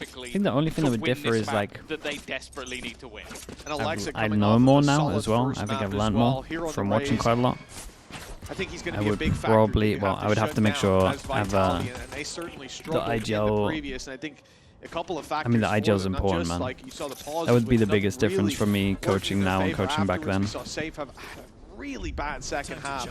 perfectly. I think the only thing that would differ is like that they desperately need to win. I know more now as well. I think I've learned more from watching quite a lot. I think he's going to I be a would big factor. probably, well, I would have to make sure I have and they certainly the IGL. Previous, and I think a couple of factors. I mean, the IGL is important, man. Like you saw the That would be the biggest difference for me coaching now and coaching back then. We saw Safe have a really bad second half.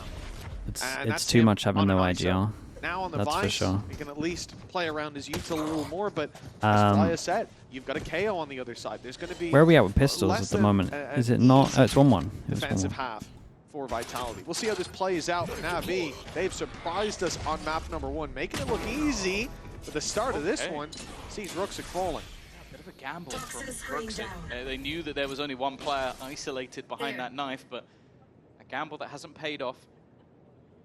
It's too much having no IGL. Now on the That's for sure. You can at least play around his util a little more, but as Flya said, you've got a KO on the other side. There's going to be. Where are we at with pistols at the moment? Is it not? Oh, it's 1-1. Defensive half for Vitality. We'll see how this plays out. NAVI, they've surprised us on map number 1, making it look easy. But the start of this one sees Rooksik falling. Bit of a gamble from Rooksik. They knew that there was only one player isolated behind that knife, but a gamble that hasn't paid off.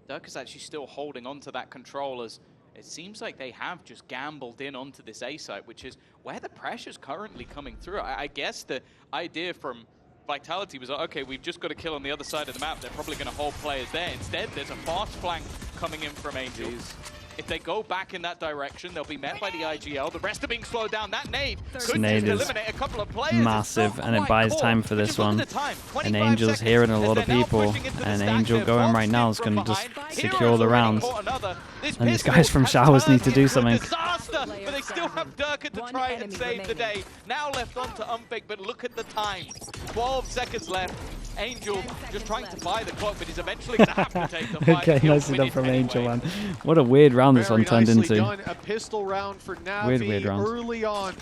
Dirk is actually still holding on to that control, as it seems like they have just gambled in onto this A site, which is where the pressure's currently coming through. I guess the idea from Vitality was, okay, we've just got to kill on the other side of the map. They're probably going to hold players there. Instead, there's a fast flank coming in from Angel. If they go back in that direction, they'll be met by the IGL. The rest are being slowed down. That nade could eliminate a couple of players. Massive, and it buys time for this one. And Angel's hearing a lot of people, and Angel going right now is going to just secure the rounds. And these guys from Showers need to do something. Disaster, but they still have Durka to try and save the day. Now left on to Unfake, but look at the time. 12 seconds left. Angel just trying to buy the clock, but he's eventually going to have to take the fight. Okay, nice enough from Angel, man. What a weird round this one turned into. Done. A pistol round for NAVI weird round. early on.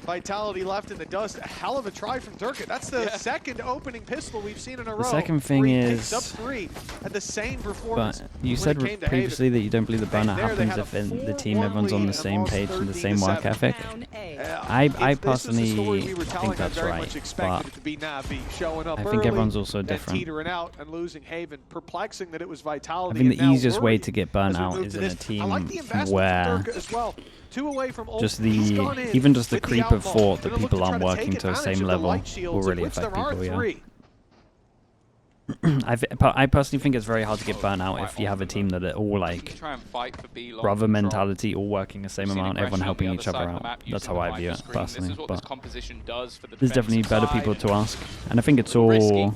Vitality left in the dust. A hell of a try from Durka. That's the second opening pistol we've seen in a row. The second thing is, up 3 at the same performance. But you said previously that you don't believe the burnout happens if in the team everyone's on the same page and the same work ethic. I personally think that's right, but I think everyone's also different. Out and losing Haven. Perplexing that it was Vitality. I think the easiest way to get burnt out is in a team where just even just the creep of thought that people aren't working to the same level will really affect people, yeah. I personally think it's very hard to get burnt out if you have a team that are all like brother mentality, all working the same amount, everyone helping each other out. That's how I view it personally. But there's definitely better people to ask, and I think it's all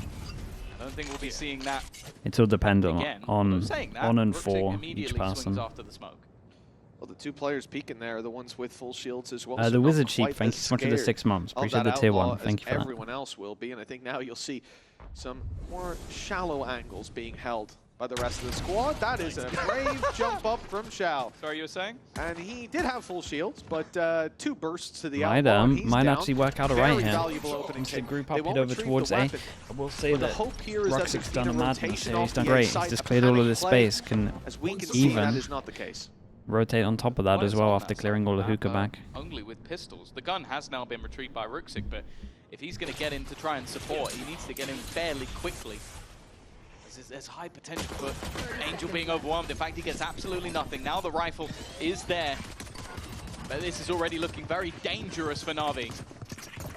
dependent on and for each person. Well, the two players peeking there are the ones with full shields as well. The Wizard Sheep, thank you so much for the 6 months. Appreciate the tier 1. Thank you for that. Everyone else will be, and I think now you'll see some more shallow angles being held by the rest of the squad. That is a brave jump up from Shao. Sorry, you were saying? And he did have full shields, but 2 bursts to the outlaw. Might actually work out alright here. Once the group up hit over towards A, I will say that Roxic's done a madness here. He's done great. He's just cleared all of this space. Can even rotate on top of that as well after clearing all the hookah back. Only with pistols. The gun has now been retrieved by Rooksik, but if he's going to get in to try and support, he needs to get in fairly quickly. There's high potential for Angel being overwhelmed. In fact, he gets absolutely nothing. Now the rifle is there, but this is already looking very dangerous for Navi.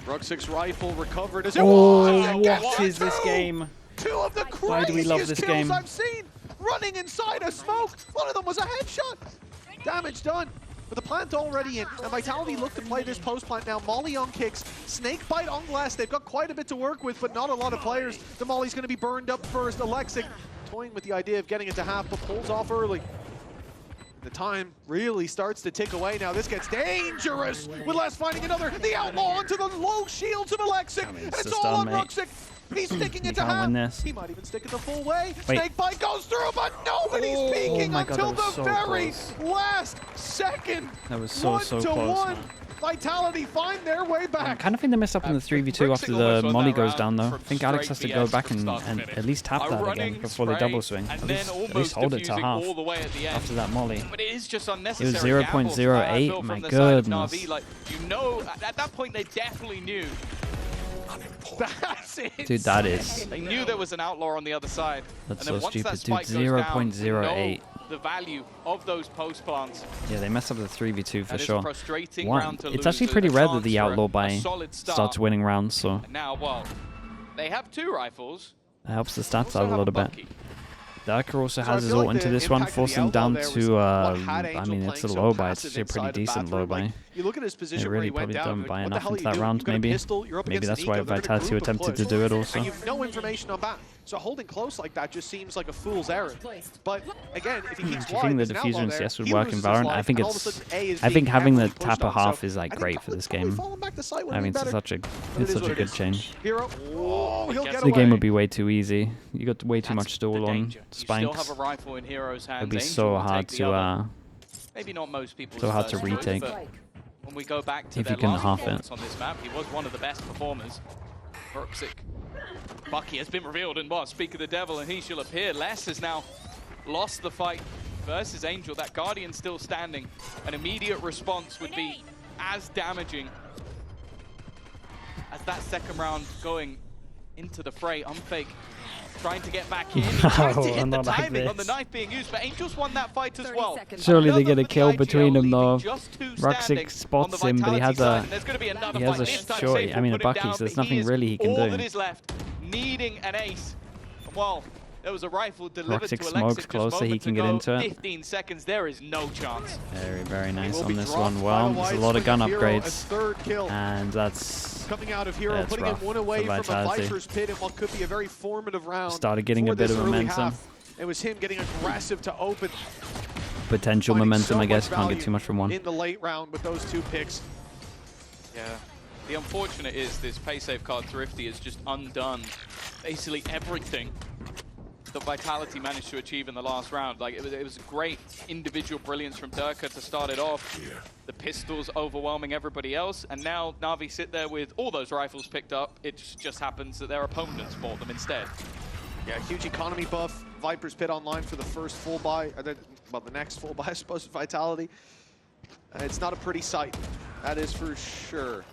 Rooksik's rifle recovered as what is this game? 2 of the Why do we love this game? I've seen running inside a smoke. One of them was a headshot. Damage done. But the plant already in. And Vitality look to play this post plant now. Molly on kicks. Snakebite on glass. They've got quite a bit to work with, but not a lot of players. The Molly's going to be burned up first. Alexic toying with the idea of getting it to half, but pulls off early. The time really starts to tick away now. This gets dangerous with Les finding another. The outlaw onto the low shields of Alexic. And it's all on Rooksik. He's sticking it to half. He might even stick it the full way. Snakebite goes through, but nobody's peeking until the very last second. That was so close. Vitality find their way back. I kind of think they messed up in the 3v2 after the molly goes down, though. I think Alex has to go back and at least tap that again before they double swing. At least hold it to half after that molly. But it is just unnecessary. It was 0.08. My goodness. Like, you know, at that point they definitely knew. That's it. Dude, that is. They knew there was an outlaw on the other side. That's so stupid, dude. 0.08. The value of those post plants. Yeah, they messed up the 3v2 for sure. It's actually pretty rare that the outlaw buy starts winning rounds, so. Now, well, they have 2 rifles. That helps the stats out a little bit. Darker also has his ult into this one, forcing him down to, I mean, it's a low buy. It's actually a pretty decent low buy. You look at his position where he went down. Don't buy what the enough hell into that round, maybe. Maybe that's why Vitality attempted to do it also. And you've no information on that. So holding close like that just seems like a fool's errand. But again, if he keeps I think the diffusion and CS would work in Valorant. I think having the tapper half is like great for this game. I mean, it's such a good change. The game would be way too easy. You got way too much stall on spikes. It'd be so hard to maybe not most people. So hard to retake. When we go back to if you can half it on this map, he was one of the best performers. Berksic. Bucky has been revealed in what? Speak of the devil, and he shall appear. Les has now lost the fight versus Angel. That Guardian still standing. An immediate response would be as damaging as that second round going into the fray. Unfake trying to get back in. Trying to hit the timing on the knife being used, but Angel's won that fight as well. Surely they get a kill between them though. Berksic spots him, but he has a short. I mean a Bucky, so there's nothing really he can do. All that is left, needing an ace. Well, there was a rifle delivered to Alexic smokes closer, he can get into it. 15 seconds, there is no chance. Very nice on this one. Well, there's a lot of gun upgrades, and that's coming out of Hero, putting him one away from a Viper's pit in what could be a very formative round. Started getting a bit of momentum. It was him getting aggressive to open. Potential momentum, I guess. Can't get too much from one. In the late round with those two picks. Yeah. The unfortunate is this pay save card Thrifty has just undone basically everything that Vitality managed to achieve in the last round. Like it was a great individual brilliance from Durka to start it off. The pistols overwhelming everybody else, and now Navi sit there with all those rifles picked up. It just happens that their opponents bought them instead. Yeah, huge economy buff. Viper's Pit online for the first full buy, well, the next full buy, I suppose, Vitality. It's not a pretty sight, that is for sure.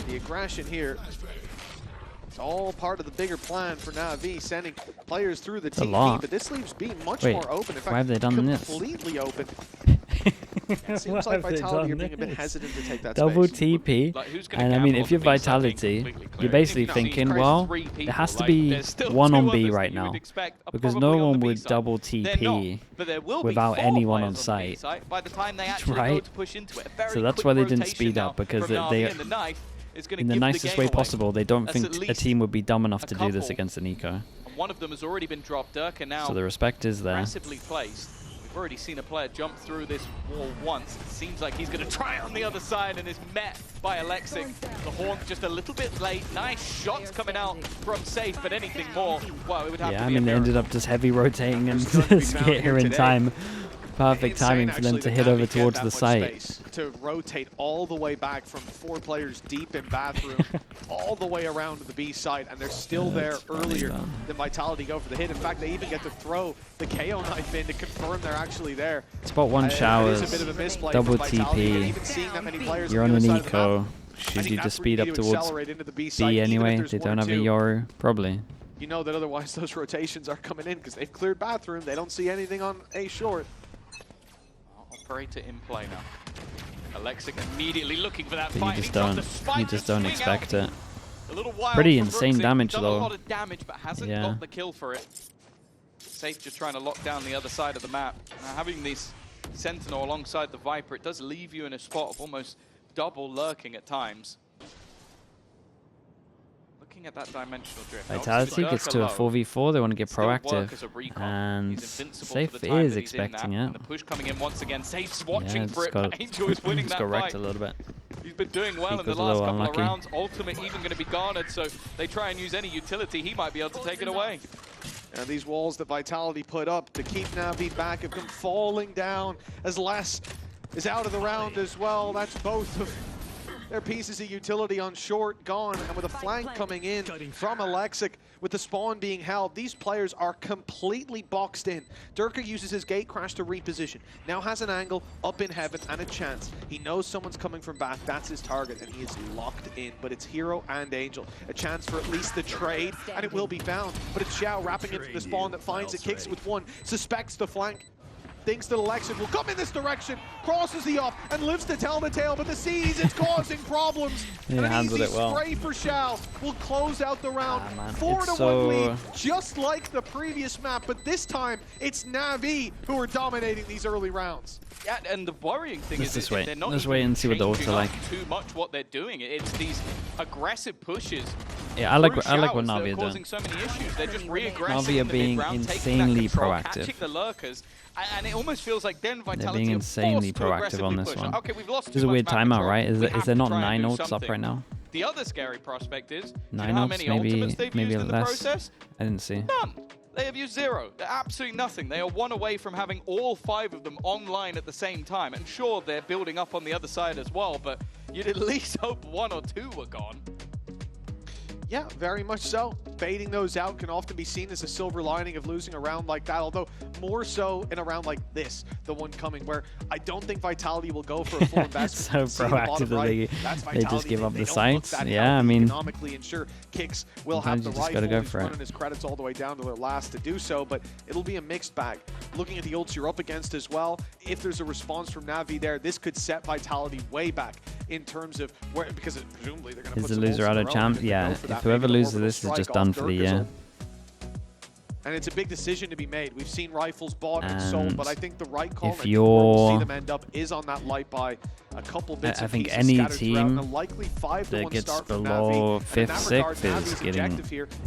The aggression here, it's all part of the bigger plan for NAVI, sending players through the TV, but this leaves B much more open. In fact, why have they done this? Completely open. It seems like Vitality are being a bit hesitant to take that double space. TP, and I mean, if you're Vitality, you're basically thinking, well, there has to be one on B right now, because no one would double TP without anyone on site, right? So that's why they didn't speed up, because they in the nicest way possible, they don't think a team would be dumb enough to do this against an eco. One of them has already been dropped. Durka now so the respect is there. Placed. We've already seen a player jump through this wall once. It seems like he's going to try on the other side and is met by Alexic. The horn just a little bit late. Nice shots coming out from Safe, but anything more, well, it would have to be I mean, they ended up just heavy rotating and get here in time. Perfect timing for them to hit over towards the site. To rotate all the way back from 4 players deep in bathroom, all the way around to the B site, and they're still there earlier than Vitality go for the hit. In fact, they even get to throw the KO knife in to confirm they're actually there. Spot 1 showers, double TP, you're on an eco. Should you just speed up towards B anyway? They don't have a Yoru, probably. You know that otherwise those rotations are coming in because they've cleared bathroom. They don't see anything on A short. Operator in play now. Alexic immediately looking for that fight. You just don't expect it. A little wild pretty insane damage though. A lot of damage, but hasn't got the kill for it. Safe just trying to lock down the other side of the map. Now, having this Sentinel alongside the Viper, it does leave you in a spot of almost double lurking at times. At that dimensional drift. Vitality gets to a 4v4, they want to get proactive, and Safe is expecting it. The push coming in once again. Safe's watching for it, but Angel is winning that fight. A little bit. He's been doing well in the last couple of rounds. Ultimate even going to be garnered, so they try and use any utility. He might be able to take it away. And these walls that Vitality put up to keep Navi back have come falling down as Les is out of the round as well. That's both of their pieces of utility on short gone, and with a flank coming in from Alexic, with the spawn being held, these players are completely boxed in. Durka uses his gate crash to reposition, now has an angle up in heaven and a chance. He knows someone's coming from back, that's his target, and he is locked in, but it's Hero and Angel. A chance for at least the trade, and it will be found, but it's Xiao wrapping into the spawn that finds it, kicks it with 1, suspects the flank. thinks that Alexic will come in this direction, crosses the off, and lives to tell the tale, but the seas, it's causing problems. Yeah, and an handled easy it well. spray for Shao will close out the round. 4-1 so lead, just like the previous map, but this time it's NAVI who are dominating these early rounds. Yeah, and the worrying thing is just that wait. they're not Let's wait and see what the ults are like. Too much what they're doing. It's these aggressive pushes. Yeah, I like what NAVI are doing. So many issues. They're just re-aggressing. NAVI are being insanely proactive. Catching the lurkers, and it almost feels like then Vitality they're being insanely proactive on this one. Okay, we've lost. This is a weird timeout, right? Is there not 9 ults up right now? The other scary prospect is 9 you know how ults, many ultimates they've maybe used in the less. process? I didn't see. None. They have used 0. They're absolutely nothing. They are 1 away from having all 5 of them online at the same time. And sure, they're building up on the other side as well, but you'd at least hope 1 or 2 were gone. Yeah, very much so. Fading those out can often be seen as a silver lining of losing a round like that, although more so in a round like this, the one coming, where I don't think Vitality will go for a full investment. So proactive that they just give up the sights. Yeah, I mean, economically, and sure, Kicks will have the rifle. Gotta go for running his credits all the way down to their last to do so, but it'll be a mixed bag. Looking at the ults you're up against as well, if there's a response from Navi there, this could set Vitality way back in terms of where, because presumably they're going to put the loser out of champ. Yeah, if whoever loses this is just done for the year. And it's a big decision to be made. We've seen rifles bought and sold, but I think the right call if and where we'll see you're them end up is on that light buy. A couple bits I think any team that gets below 5th, 6th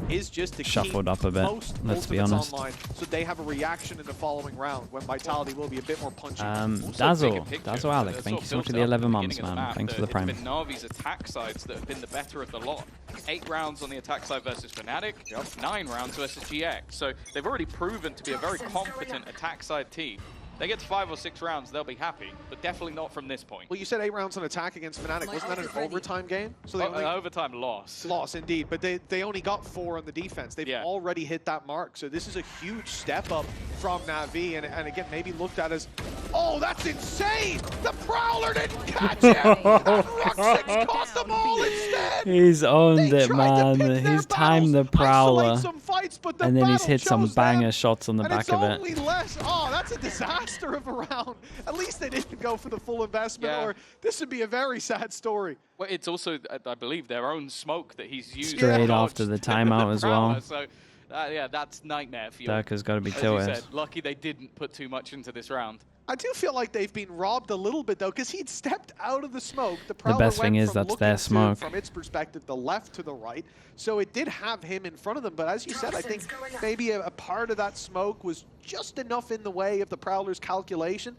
is getting shuffled up a bit, let's be honest. So they have a reaction in the following round when Vitality will be a bit more punchy. Dazzle Alec, thank you so much for the 11 months, man. Thanks for the prime. It's been Navi's attack sides that have been the better of the lot. 8 rounds on the attack side versus Fnatic, 9 rounds versus GX. So they've already proven to be a very competent attack side team. They get to 5 or 6 rounds, they'll be happy, but definitely not from this point. Well, you said 8 rounds on attack against Fnatic. Wasn't that an overtime game? So they an overtime loss. Loss, indeed. But they only got 4 on the defense. They've already hit that mark. So this is a huge step up from Navi. And again, maybe looked at as, oh, that's insane! The Prowler didn't catch him! And Ruxix caught them all instead! He's owned it, man. He's timed the Prowler. And then he's hit some banger shots on the back of it. Oh, that's a disaster of a round. At least they didn't go for the full investment, or this would be a very sad story. Well, it's also, I believe, their own smoke that he's used straight after the timeout as well. So, yeah, that's nightmare for you. Durka's got to be tilted. Lucky they didn't put too much into this round. I do feel like they've been robbed a little bit, though, because he'd stepped out of the smoke. The best thing is that's their smoke. From its perspective, the left to the right. So it did have him in front of them. But as you said, I think maybe a part of that smoke was just enough in the way of the Prowler's calculation.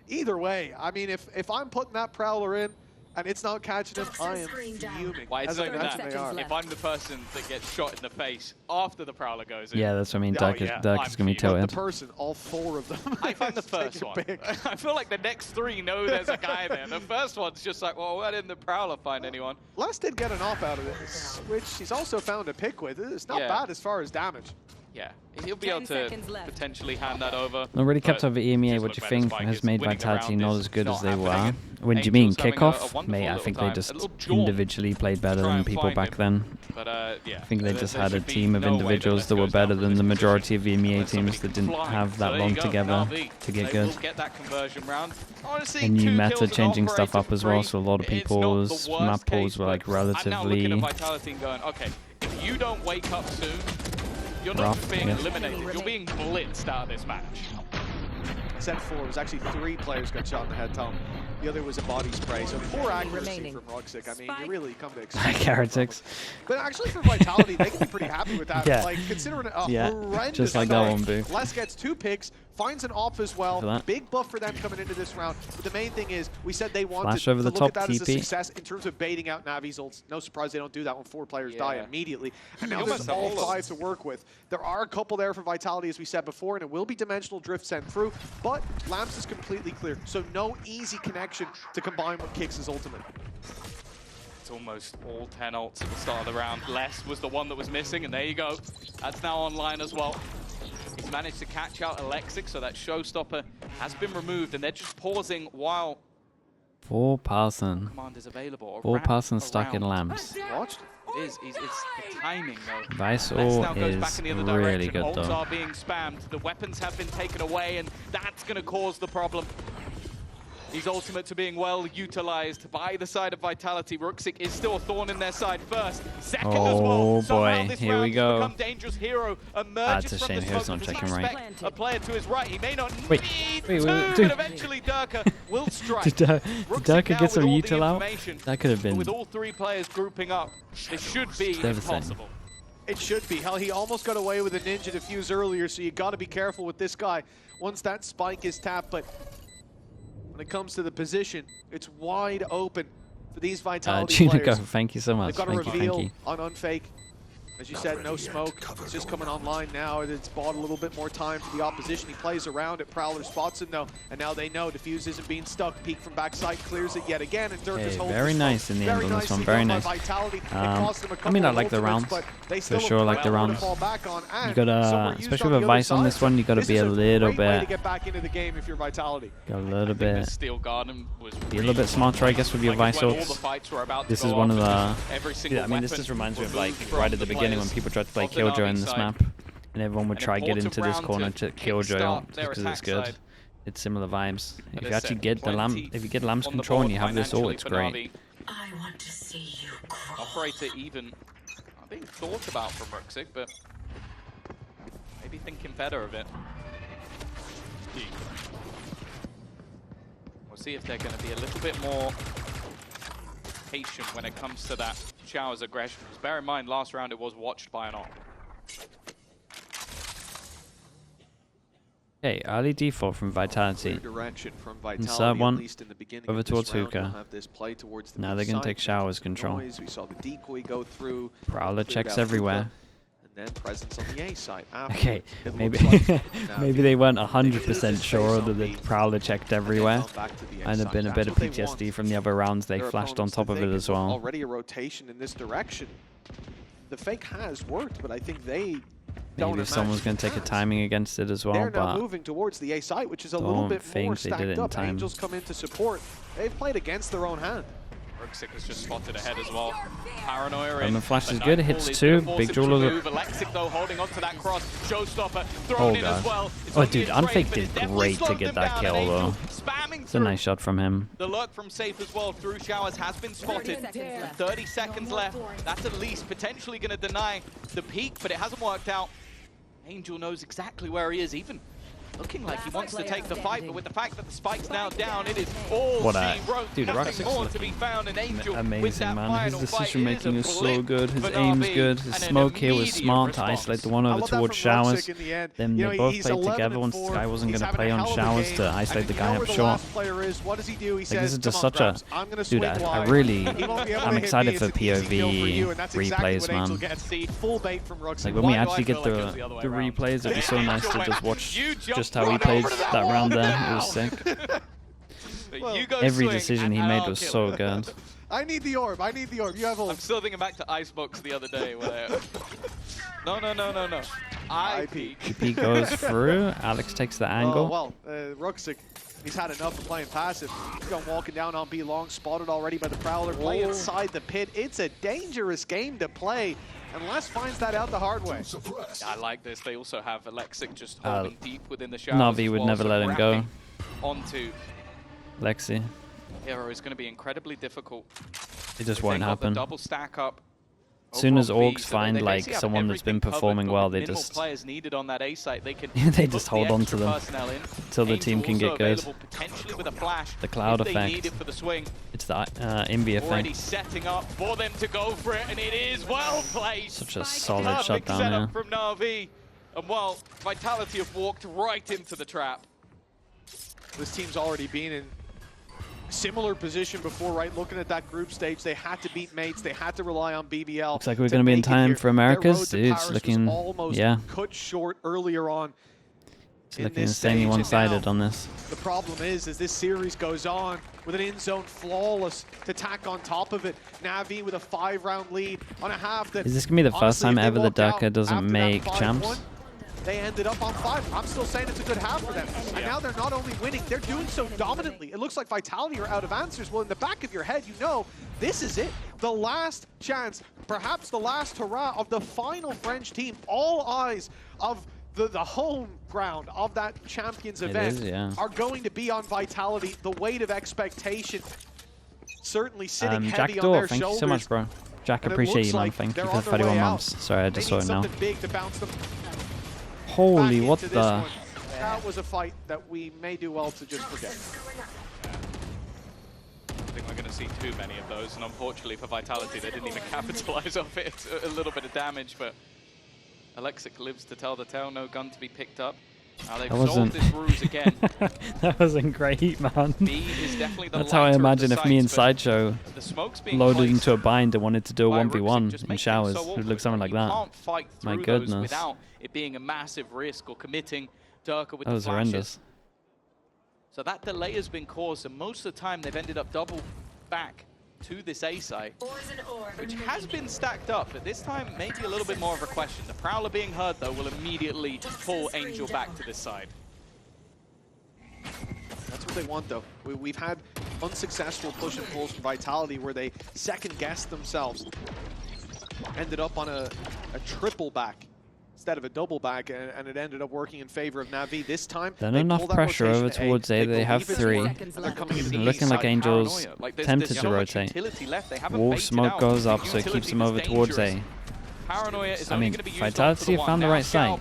Either way, I mean, if I'm putting that Prowler in, and it's not catching him, I am fuming. Why it's like that? If I'm the person that gets shot in the face after the Prowler goes in. Yeah, that's what I mean. Durka's going to be tilted. The person, all 4 of them. I find the first one. I feel like the next 3 know there's a guy there. The first one's just like, well, why didn't the Prowler find anyone? Les did get an off out of this, which he's also found a pick with. It's not bad as far as damage. Yeah, he'll be able to potentially hand that over. Already kept over EMEA, what do you think has made Vitality not as good as they were? When do you mean kickoff? Mate, I think they just individually played better than people back then. I think they just had a team of individuals that were better than the majority of EMEA teams that didn't have that long together to get good. And new meta changing stuff up as well, so a lot of people's map pools were like relatively okay, if you don't wake up soon, you're not being eliminated, you're being blitzed out of this match. Set 4 was actually 3 players got shot in the head, Tom. The other was a body spray, so poor accuracy from Ruxix. I mean, you really come to expect Heretics. But actually for Vitality, they can be pretty happy with that. Like, considering a horrendous just like that one, Boo. Les gets 2 picks, finds an off as well. Big buff for them coming into this round. But the main thing is, we said they wanted to look at that as a success in terms of baiting out Navi's ults. No surprise they don't do that when 4 players die immediately. And now there's all 5 to work with. There are a couple there for Vitality, as we said before, and it will be dimensional drift sent through. But Lamps is completely clear, so no easy connection to combine with Kicks' ultimate. It's almost all 10 ults at the start of the round. Les was the one that was missing, and there you go. That's now online as well. He's managed to catch out Alexic, so that showstopper has been removed, and they're just pausing while 4 person. Command is available. 4 person stuck in Lamps. Watched. It's the timing, though. Visor now goes back in the other really direction. good, Ults though. are being spammed. The weapons have been taken away, and that's going to cause the problem. His ultimate to being well utilized by the side of Vitality. Ruxic is still a thorn in their side first. Second as well. Boy, here we go. Become dangerous hero. That's a shame Hero's not checking right. A player to his right. He may not wait, dude. But eventually Durka will strike. Did Durka get some util out? That could have been. With all three players grouping up, it should be impossible. It should be. Hell, he almost got away with a ninja defuse earlier, so you got to be careful with this guy once that spike is tapped. But when it comes to the position, it's wide open for these Vitality players. Thank you so much. They've got a reveal on Unfake. As you said, no smoke. It's just coming online now. It's bought a little bit more time for the opposition. He plays around it. Prowler spots him though, and now they know Diffuse isn't being stuck. Peek from backside, clears it yet again, and Durka's holding. Very nice in the end on this one. Very nice. I mean, I like the rounds. For sure, I like the rounds. You gotta, especially with a Vice on this one, you gotta be a little bit. Be a little bit smarter, I guess, with your Vice ults. This is one of the. Yeah, I mean, this just reminds me of like right at the beginning when people tried to play Killjoy in this map, and everyone would try get into this corner to Killjoy ult because it's good. It's similar vibes. If you actually get the Lamb's control and you have this ult, it's great. I want to see you crawl. Operator even being thought about from Ruxic, but maybe thinking better of it. We'll see if they're going to be a little bit more patient when it comes to that Shower's aggression. Because bear in mind, last round it was watched by an op. Okay, early default from Vitality. Direction from Vitality, Insert one at least in the beginning over of towards this round. Hookah. We'll have this play towards the Now they're going to take Shower's control. We saw the decoy go through. Prowler checks everywhere. And then presence on the A side. Okay, maybe maybe they weren't 100% sure that the Prowler checked everywhere. Might have been a bit of PTSD from the other rounds. They flashed on top of it as well. Already a rotation in this direction. The fake has worked, but I think they maybe if someone's going to take a timing against it as well. They're now but moving towards the A site, which is a little bit more stacked up. Angels come in to support. They've played against their own hand. Ruxic has just spotted ahead as well. Paranoia in. The flash is good. It hits two. Big jeweler. Alexic though holding onto that cross. Showstopper thrown in as well. Oh dude, Unfake did great to get that kill though. It's a nice shot from him. The lurk from Safe as well through Showers has been spotted. 30 seconds left. That's at least potentially going to deny the peak, but it hasn't worked out. Angel knows exactly where he is, even looking like he wants to take the fight, but with the fact that the spike's now down, it is all dude, nothing more to be found. An Angel amazing, man. His decision making is so good. His aim's good. His smoke here was smart to isolate the one over towards Showers. Then they both played together once this guy wasn't going to play on Showers to isolate the guy up short. Like, this is just such a... Dude, I'm excited for POV replays, man. Like, when we actually get the replays, it'd be so nice to just watch just how he played that round there. It was sick. Every decision he made was so good. I need the orb. I need the orb. You have ult. I'm still thinking back to Icebox the other day where... No. I peek. EP goes through. Alex takes the angle. Well, Ruxic, he's had enough of playing passive. He's gone walking down on B long, spotted already by the Prowler. Play inside the pit. It's a dangerous game to play. And Les finds that out the hard way. I like this. They also have Alexic just holding deep within the Showers. Navi would never let him go. Onto Lexi. Hero is going to be incredibly difficult. It just won't happen. Double stack up. As soon as orgs find like someone that's been performing well, they just needed on that A site. they just hold on to them until the team can get good. The cloud effect. It's the Invi effect. Already setting up for them to go for it, and it is well played. Such a solid shutdown here from NAVI, and well, Vitality have walked right into the trap. This team's already been in similar position before, right? Looking at that group stage, they had to beat mates, they had to rely on BBL. Looks like we're going to be in time for Americas. Dude, it's looking, yeah. Cut short earlier on. It's looking insanely one-sided on this. The problem is, as this series goes on, with an in-zone flawless to tack on top of it, Navi with a 5-round lead on a half that... Is this going to be the first time ever that Durka doesn't make champs? They ended up on 5. I'm still saying it's a good half for them. And now they're not only winning, they're doing so dominantly. It looks like Vitality are out of answers. Well, in the back of your head, you know, this is it. The last chance, perhaps the last hurrah of the final French team. All eyes of the home ground of that Champions event are going to be on Vitality. The weight of expectation certainly sitting heavy on their thank shoulders. You so much, bro. Jack, appreciate you, man. Thank you for the 31 months. Sorry, I just saw it now. Big to bounce them Holy, what the? That was a fight that we may do well to just forget. I think we're going to see too many of those, and unfortunately for Vitality, they didn't even capitalize off it. A little bit of damage, but Alexic lives to tell the tale. No gun to be picked up. Now they've solved this ruse again. That wasn't great, man. B is definitely the That's how I imagine if me and Sideshow loaded into a bind and wanted to do a 1v1 in showers. It would look something like that. Can't fight through My goodness. those without it being a massive risk or committing Durka with that the was flashes. horrendous. So that delay has been caused, and most of the time they've ended up double back to this A site, which has been stacked up, but this time maybe a little bit more of a question. The Prowler being heard, though, will immediately pull Angel back to this side. That's what they want, though. We've had unsuccessful push and pulls from Vitality where they second-guessed themselves. Ended up on a triple back instead of a double back, and it ended up working in favor of Navi. This time, then enough pressure over towards A. They have 3. Looking like Angel's tempted to rotate. Wolf smoke goes up, so it keeps them over towards A. I mean, Vitality found the right side.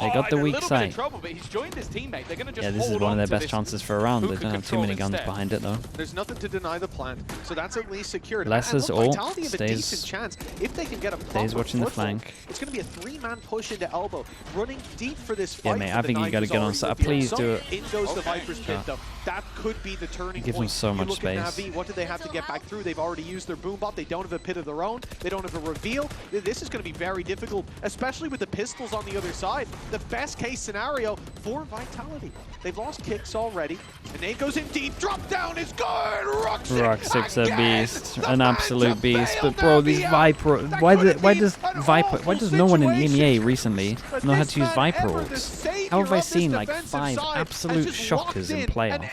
They got the weak side. Yeah, this is one of their best chances for a round. They don't have too many guns behind it, though. There's nothing to deny the plant, so that's at least secured. Lesser's ult stays. Chance. If they can get a stays watching the flank. It's going to be a 3-man push into elbow, running deep for this fight. Yeah, mate, I think you got to get on side. Please do it. In goes the Viper's pit, though. That could be the turning point. Gives them so much space. Navi, what do they have to get back through? They've already used their boom bot. They don't have a pit of their own. They don't have a reveal. This is going to be very difficult, especially with the pistols on the other side. The best case scenario for Vitality. They've lost kicks already. And Nate goes in deep. Drop down is good. Roxic's a beast, an absolute beast. But bro, these Viper, why does no one in EMEA recently know how to use Viper ults? How have I seen like 5 absolute shockers in playoffs?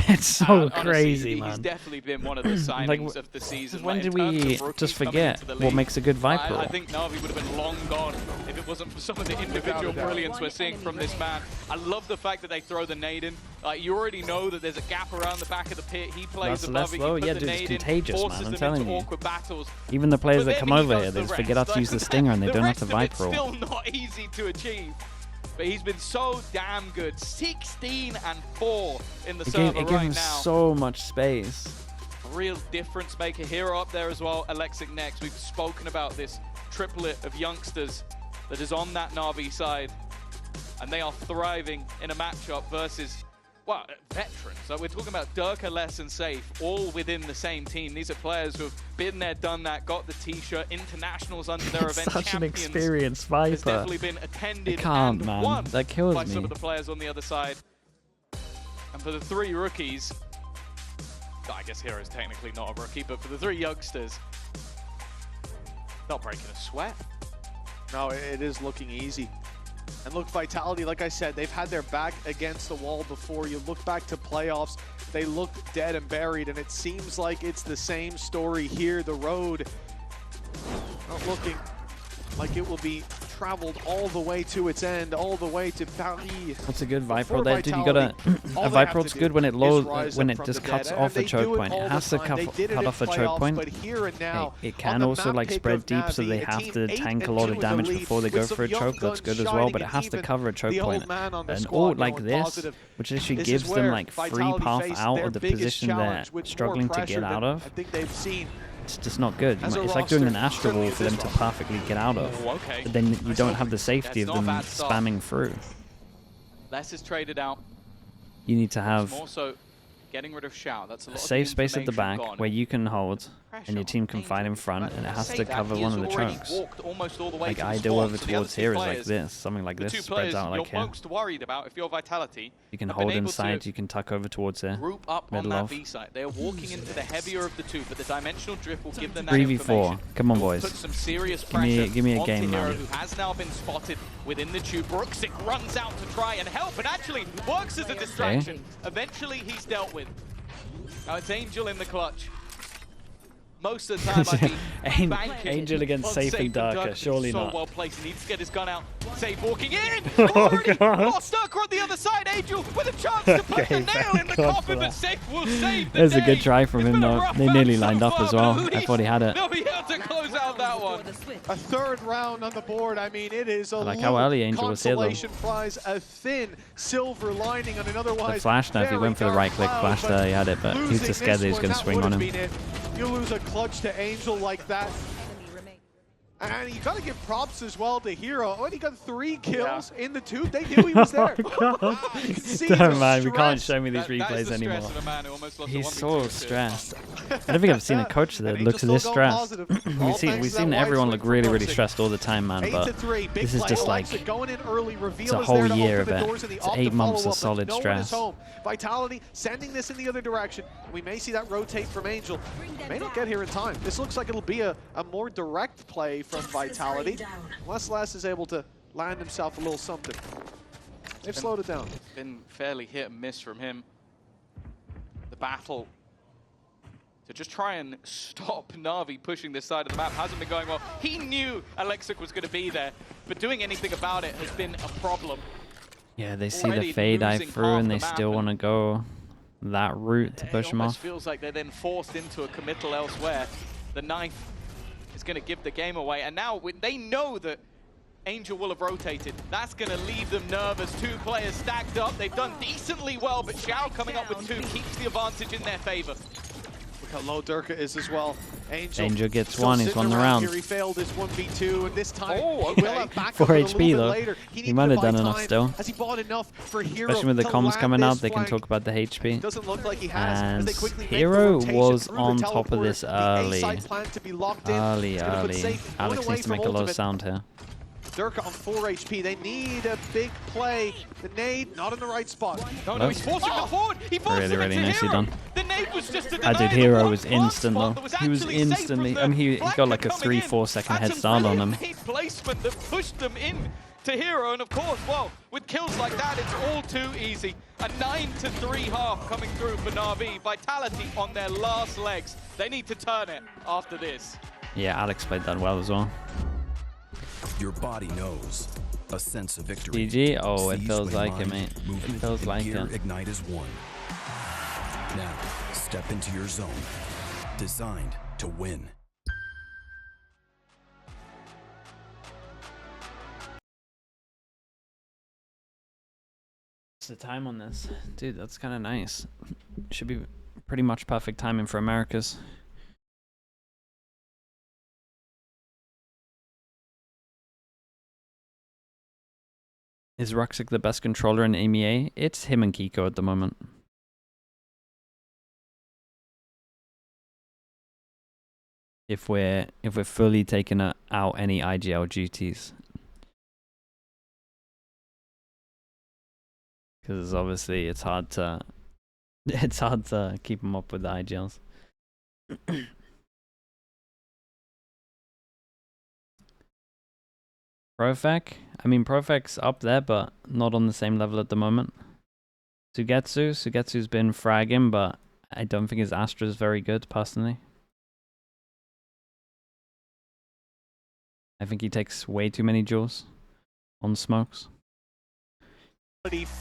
It's so crazy, man. He's definitely been one of the signings of the season. When did we just forget what makes a good Viper ult? I think Navi would have been long gone if it wasn't for some of the individual brilliance we're seeing from this man. I love the fact that they throw the nade in. Like, you already know that there's a gap around the back of the pit. He plays above it. Yeah, dude, it's contagious, man. I'm telling you. Even the players that come over here, they just forget how to use the stinger and they don't have to Viper ult. It's still not easy to achieve. But he's been so damn good. 16-4 in the server right now. It gave him so much space. A real difference maker. Hero up there as well. Alexic next. We've spoken about this triplet of youngsters that is on that Navi side. And they are thriving in a matchup versus, well, veterans. So we're talking about Durka, Les, and Safe, all within the same team. These are players who have been there, done that, got the t-shirt, internationals under their event. Such an experienced Viper. Has definitely been attended man. and won that kills by me. some of the players on the other side. And for the 3 rookies, I guess Hero's technically not a rookie, but for the 3 youngsters, not breaking a sweat. No, it is looking easy. And look, Vitality, like I said, they've had their back against the wall before. You look back to playoffs, they looked dead and buried, and it seems like it's the same story here. The road not looking like it will be traveled all the way to its end, all the way to Paris. What's a good Viper there? Dude, you gotta a Viper ult's good when it loads, when it just cuts off a choke point. It has to cut off a choke point. It can also like spread deep, so they have to tank a lot of damage before they go for a choke. That's good as well, but it has to cover a choke point. An ult like this, which actually gives them like free path out of the position they're struggling to get out of. It's just not good. It's like doing an Astro Wall for them to perfectly get out of. But then you don't have the safety of them spamming through. Les is traded out. You need to have also getting rid of Shao. That's a lot safe space at the back where you can hold. and your team can fight in front, and it has to cover one of the chokes. Like ideal over towards here is like this, something like this spreads out like here. Most worried about if you're Vitality. You can hold inside, you can tuck over towards here. Group up on that B site. They are walking into the heavier of the two, but the dimensional drift will give them that 3v4. Come on, boys. Put some serious pressure. Give me a game, man. Who has now been spotted within the tube. Brooksic runs out to try and help, and actually works as a distraction. Eventually, he's dealt with. Now it's Angel in the clutch. Most of the time, I'd be banking Angel against Safe and Darker, surely so not. Well placed. He needs to get his gun out. Safe walking in. Oh, already God. lost Darker on the other side. Angel with a chance to put the nail in the coffin, but Safe will save the There's day. a good try from him, though. They nearly lined up as well. I thought he had it. They'll be able to close out that one. A third round on the board. I mean, it is a like how early Angel was here, though. consolation prize, a thin silver lining on an otherwise The flash now, if he went for the right-click flash there, he had it, but he was just scared that he was going to swing on him. You lose a clutch to Angel like that. And you got to give props as well to Hero. Oh, he got 3 kills in the tube. They knew he was there. Don't mind, we can't show me these replays anymore. He's so stressed. I don't think I've seen a coach that looks this stressed. We've seen everyone look really, really stressed all the time, man. But this is just like, it's a whole year of it. It's 8 months of solid stress. Vitality sending this in the other direction. We may see that rotate from Angel. May not get here in time. This looks like it'll be a more direct play from Vitality, unless Les is able to land himself a little something. They've slowed it down. Been fairly hit and miss from him. The battle to just try and stop Na'Vi pushing this side of the map hasn't been going well. He knew Alexic was going to be there, but doing anything about it has been a problem. Yeah, they see the fade eye through and they still want to go that route to push him off. It feels like they're then forced into a committal elsewhere. The knife is going to give the game away, and now they know that Angel will have rotated. That's going to leave them nervous. 2 players stacked up. They've done decently well, but Xiao coming up with 2 keeps the advantage in their favor. Look how low Durka is as well. Angel gets 1, he's won the round. Here. He failed his 1v2, and this time he will have backup 4 HP though. later. He might have done enough still. As he bought enough for Hero, especially with the comms coming out, they can talk about the HP. Doesn't look like he has, and as they quickly Hero was on top of this early. Early. Alex needs to make a lot of sound here. Durka on 4 HP. They need a big play. The nade not in the right spot. No, he's forcing the forward. He forced really nicely done. The nade was just a I did. Hero was instant though. He was instantly. I mean, he got like a 3-4 second head start on him. Placement that pushed them in to Hero, and of course, well, with kills like that, it's all too easy. A 9-3 half coming through for Na'Vi. Vitality on their last legs. They need to turn it after this. Yeah, Alex played that well as well. Your body knows a sense of victory. GG. Oh, it feels like it, mate. It feels like it. Ignite as one. Now, step into your zone. Designed to win. What's the time on this? Dude, that's kind of nice. Should be pretty much perfect timing for Americas. Is Ruxic the best controller in EMEA? It's him and Kiko at the moment. If we're fully taking out any IGL duties. Because obviously it's hard to keep them up with the IGLs. Profec? I mean, Profec's up there, but not on the same level at the moment. Sugetsu's been fragging, but I don't think his Astra is very good, personally. I think he takes way too many duels on smokes.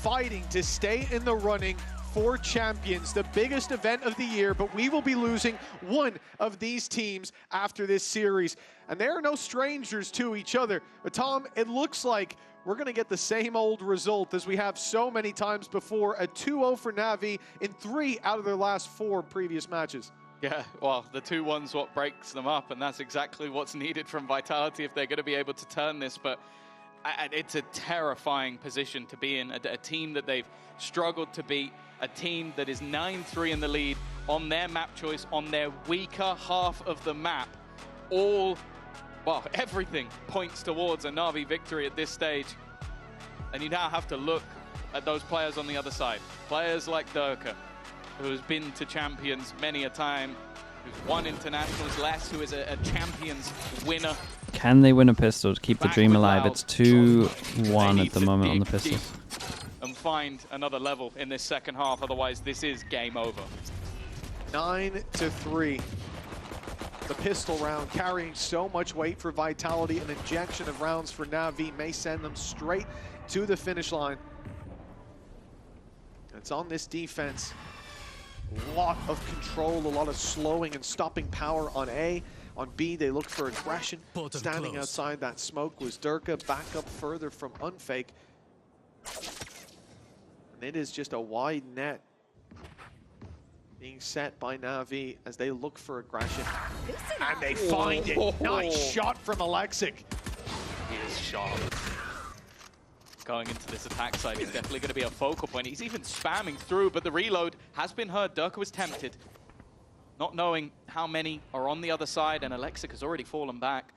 Fighting to stay in the running for champions, the biggest event of the year, but we will be losing one of these teams after this series. And they are no strangers to each other. But Tom, it looks like we're going to get the same old result as we have so many times before, a 2-0 for Navi in 3 out of their last 4 previous matches. Yeah, well, the 2-1's what breaks them up, and that's exactly what's needed from Vitality if they're going to be able to turn this. But it's a terrifying position to be in, a team that they've struggled to beat, a team that is 9-3 in the lead on their map choice, on their weaker half of the map. Well, everything points towards a NAVI victory at this stage. And you now have to look at those players on the other side. Players like Durka, who has been to Champions many a time, who's won internationals, less, who is a Champions winner. Can they win a pistol to keep the dream alive? It's 2-1 at the moment on the pistols. And find another level in this second half, otherwise this is game over. 9-3. The pistol round carrying so much weight for Vitality. An injection of rounds for NAVI may send them straight to the finish line. It's on this defense. A lot of control, a lot of slowing and stopping power on A. On B, they look for aggression. Standing outside that smoke was Durka, back up further from Unfake. And it is just a wide net being set by NAVI as they look for aggression. And they find it. Nice shot from Alexic. He is sharp. Going into this attack side, he's definitely going to be a focal point. He's even spamming through, but the reload has been heard. Durka was tempted, not knowing how many are on the other side, and Alexic has already fallen back,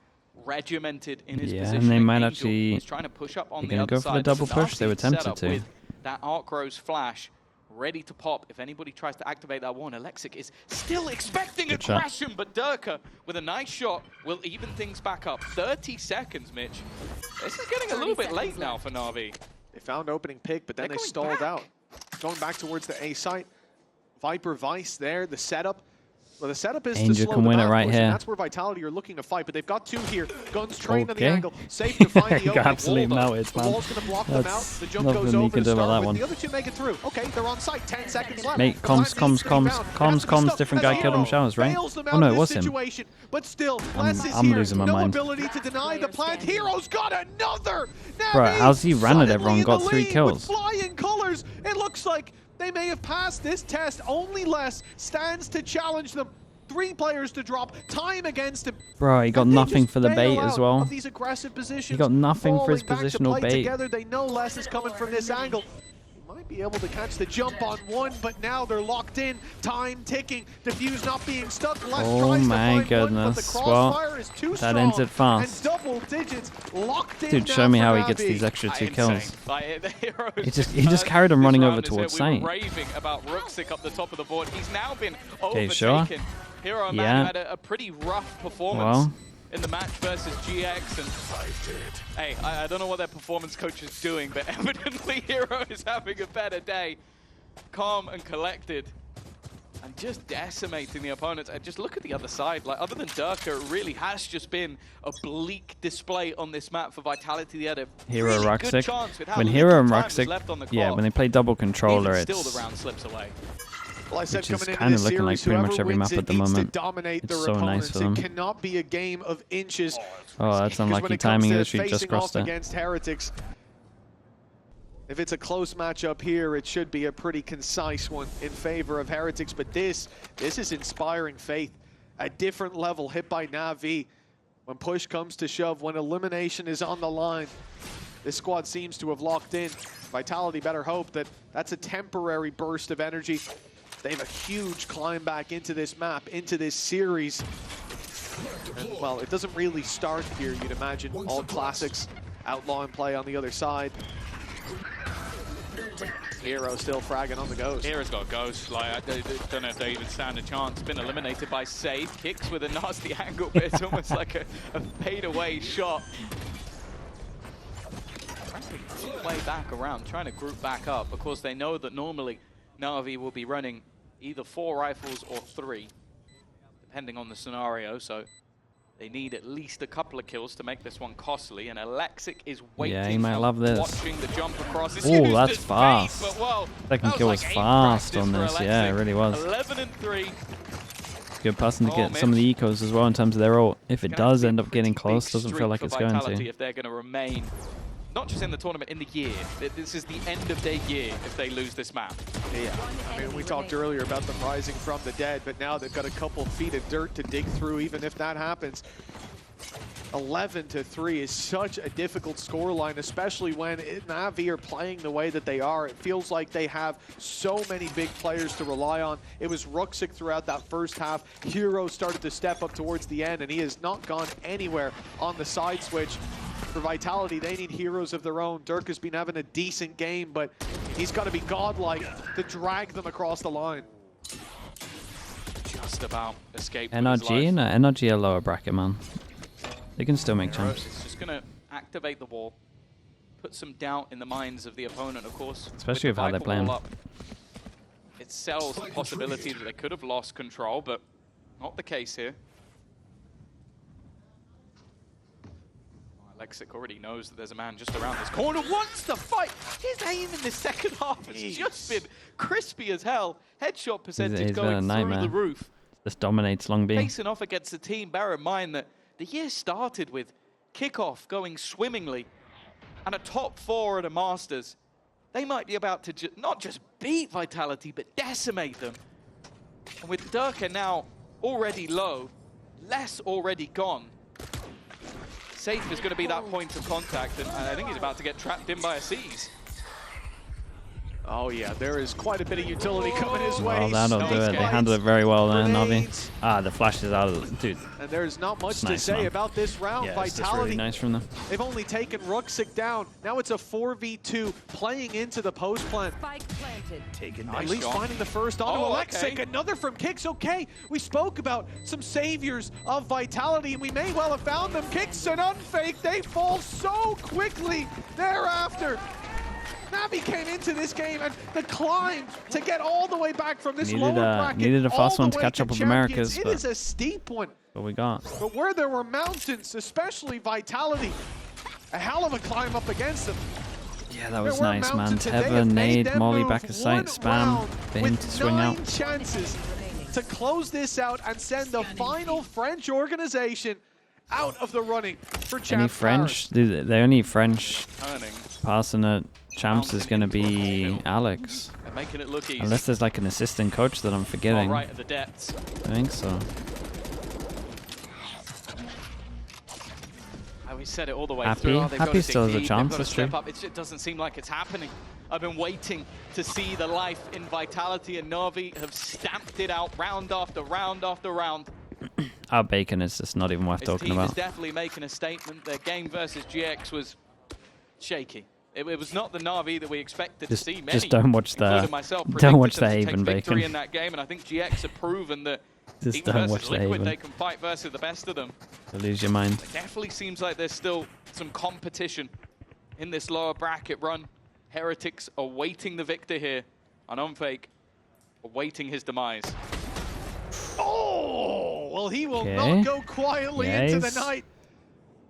regimented in his position. And they might Angel actually is trying to push up on the go other for side. the double push. They were tempted to. With that Arc Rose flash ready to pop. If anybody tries to activate that one, Alexic is still expecting aggression, but Durka with a nice shot will even things back up. 30 seconds, Mitch. This is getting a little bit late now for NAVI. They found opening pick, but then they stalled out. Going back towards the A site. Viper Vice there, the setup. Well, the setup is Angel to slow can win it right here. That's where Vitality are looking to fight, but they've got two here. Guns trained on the angle. Safe to find the opening. Absolutely melted, man. The wall's going to block them out. The jump goes over to start with. The other two make it through. Okay, they're on site. 10 seconds left. Mate, comms. Different guy killed him showers, right? Oh no, it was him. But still, I'm losing my mind. No ability to deny the plant. Hero's got another. Bro, how's he ran at everyone? Got 3 kills. Flying colors. It looks like they may have passed this test. Only less stands to challenge them. 3 players to drop, time against him. Bro, he got nothing for the bait as well. These aggressive positions, he got nothing for his positional bait. Together, they know less is coming from this angle. He might be able to catch the jump on one, but now they're locked in. Time ticking. Diffuse not being stuck. Oh my goodness. Well, that ends it fast. And double digits locked in. Dude, show me how he gets these extra 2 kills. He just carried him running over towards Saint. Raving about Rooksick up the top of the board. He's now been overtaken. Hero Man had a pretty rough performance in the match versus GX, and hey, I don't know what their performance coach is doing, but evidently Hero is having a better day. Calm and collected, and just decimating the opponents. And just look at the other side. Like, other than Durka, it really has just been a bleak display on this map for Vitality. They had a Hero really Rooksick. good chance with how When Hero and Rooksick, yeah, when they play double controller, it's still the round slips away. Well, I said which is kind of looking like pretty much every map at the moment. It's so nice for them. It cannot be a game of inches. Oh, that's unlucky timing. Literally just crossed it. Against Heretics. If it's a close matchup here, it should be a pretty concise one in favor of Heretics. But this is inspiring faith. A different level hit by NAVI. When push comes to shove, when elimination is on the line, this squad seems to have locked in. Vitality better hope that that's a temporary burst of energy. They have a huge climb back into this map, into this series. And, well, it doesn't really start here, you'd imagine. All classics, Outlaw and play on the other side. Hero still fragging on the Ghost. Hero's got Ghost. Like, I don't know if they even stand a chance. Been eliminated by Safe. Kicks with a nasty angle, but it's almost like a paid-away shot. Way back around, trying to group back up, because they know that normally NAVI will be running either 4 rifles or 3, depending on the scenario, so they need at least a couple of kills to make this one costly, and Alexic is waiting. Yeah, he might love this. Watching the jump across. Oh, that's fast. But, well, second kill was fast on this, yeah, it really was. 11-3. Good person to get some of the ecos as well in terms of their ult. If it does end up getting close, doesn't feel like it's going to. If they're going to remain, not just in the tournament, in the year. This is the end of their year if they lose this map. Yeah, I mean, we talked earlier about them rising from the dead, but now they've got a couple feet of dirt to dig through, even if that happens. 11-3 is such a difficult scoreline, especially when NAVI are playing the way that they are. It feels like they have so many big players to rely on. It was Ruxic throughout that first half. Hero started to step up towards the end, and he has not gone anywhere on the side switch. For Vitality, they need heroes of their own. Dirk has been having a decent game, but he's got to be godlike to drag them across the line. Just about escaped. NRG and NRG a lower bracket, man. They can still make jumps. It's just going to activate the wall, put some doubt in the minds of the opponent, of course. Especially with how they're playing. It sells the possibility that they could have lost control, but not the case here. Alexic already knows that there's a man just around this corner, wants to fight. His aim in the second half has just been crispy as hell. Headshot percentage going through the roof. Just dominates long B. Facing off against a team, bear in mind that the year started with kickoff going swimmingly and a top 4 at a Masters. They might be about to not just beat Vitality, but decimate them. And with Durka now already low, less already gone, Safe is going to be that point of contact, and I think he's about to get trapped in by a Seize. Oh yeah, there is quite a bit of utility coming his way. Well, that'll do it. They handled it very well there, NAVI. Ah, the flash is out of the... Dude. And there's not much to say about this round. Yeah, Vitality, it's really nice from them. They've only taken Ruxic down. Now it's a 4v2 playing into the post plant. At least finding the first onto Alexic. Okay. Another from Kicks. Okay, we spoke about some saviors of Vitality, and we may well have found them. Kicks and Unfake, they fall so quickly thereafter. NAVI came into this game, and the climb to get all the way back from this lower bracket, needed a fast one to catch up with Americas. It is a steep one. What we got. But where there were mountains, especially Vitality, a hell of a climb up against them. Yeah, that was nice, man. Tether, nade, Molly back of sight, spam for him to swing out. Chances to close this out and send the final French organization out of the running for Champs. Any French? Dude, the only French passing at Champs is going to be Alex. They're making it look easy. Unless there's like an assistant coach that I'm forgetting. Right at the depths. I think so. We said it all the way Happy. through. Happy still has a chance, that's true. It doesn't seem like it's happening. I've been waiting to see the life in Vitality, and NAVI have stamped it out round after round after round. Our bacon is just not even worth talking about. This team is definitely making a statement. Their game versus GX was shaky. It was not the NAVI that we expected to see. Many, just don't watch the Haven bacon. In that game, and I think GX have proven that just even don't versus watch the Liquid, Haven. they can fight versus the best of them. You lose your mind. It definitely seems like there's still some competition in this lower bracket run. Heretics awaiting the victor here, and Unfake awaiting his demise. Oh, well, he will not go quietly into the night.